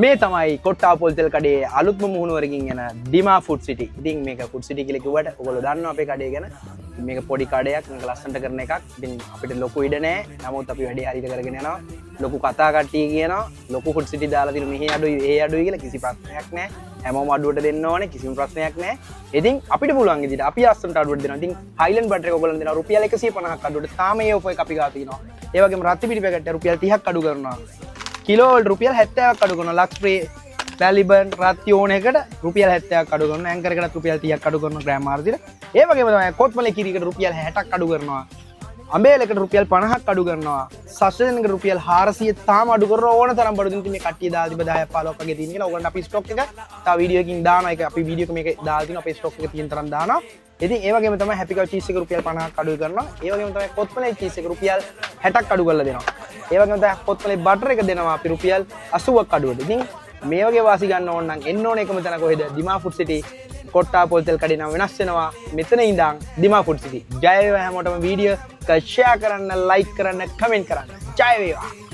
මේ තමයි කොට්ටා පොල්තෙල් කඩේ අලුත්ම මුහුණුවරකින් යන ඩිමා ෆුඩ් සිටි. ඉතින් මේක ෆුඩ් සිටි කියලා කිව්වට ඔයගොල්ලෝ දන්නවා අපේ කඩේ ගැන. මේක පොඩි කඩයක්, මේක ලස්සනට කරන එකක්. ඉතින් අපිට ලොකු ඉඩ නැහැ. නමුත් අපි වැඩේ හරියට කරගෙන යනවා. ලොකු කතා කට්ටිය කියනවා ලොකු ෆුඩ් සිටි දාලා තියෙන මෙහි අඩුයි, ඒ අඩුයි කියලා කිසි ප්‍රශ්නයක් නැහැ. හැමෝම අඩුවට දෙන්න ඕනේ, කිසිම ප්‍රශ්නයක් නැහැ. ඉතින් අපිට පුළුවන් විදිහට අපි ලස්සනට අඩුවට දෙනවා. ඉතින් හයිලන්ඩ් බටර් එක ඔයගොල්ලෝ දෙනවා රුපියල් 150ක් අඩුවට. තාම ඒ ඔෆර් එක අපි ගාව තියෙනවා. ඒ වගේම රත්ති පිටි පැකට් එක රුපියල් 30ක් අඩු කරනවා. කිලෝ වලට රුපියල් 70ක් අඩු කරනවා. ලක්ස්ප්‍රේ පැලිබන් රත්ති ඕන එකට රුපියල් 70ක් අඩු කරනවා. ඇන්කර් එකකට රුපියල් 30ක් අඩු කරනවා ග්‍රෑම් මාර්ජින. ඒ වගේම තමයි කොත්මලේ කිරියකට රුපියල් 60ක් අඩු කරනවා. අඹේලකට රුපියල් 50ක් අඩු කරනවා. සස්ටෙන්කට රුපියල් 400 තාම අඩු කරනවා. ඕන තරම් බඩු දින මේ කට්ටිය දාලා තිබ්බ 10ක් 15ක් වගේ තියෙන කියලා. ඕගොල්ලන්ට අපි ස්ටොක් එක තව වීඩියෝ එකකින් දානවා. ඒක අපි වීඩියෝ එක මේක දාලා තිනවා. අපේ ස්ටොක් එක තියෙන තරම් දානවා. ඉතින් ඒ වගේම තමයි හැපි කව් චීස් එක රුපියල් 50ක් අඩු කරනවා. ඒ වගේම තමයි කොත්මලේ චීස් එක රුපියල් 60ක් අඩු කරලා දෙනවා. ඒ වගේම තමයි කොත්මලේ බටර් එක දෙනවා අපි රුපියල් 80ක් අඩුවට. ඉතින් මේ වගේ වාසි ගන්න ඕන නම් එන්න ඕන එකම තැන කොහෙද? ඩිමා ෆුඩ් සිටි. කොට්ටා පොල්තෙල් කඩේ නම් වෙනස් වෙනවා. මෙතන ඉඳන් ඩිමා ෆුඩ් සිටි. ජය වේවා හැමෝටම. වීඩියෝ එක ෂෙයා කරන්න, ලයික් කරන්න, කමෙන්ට් කරන්න. ජය වේවා.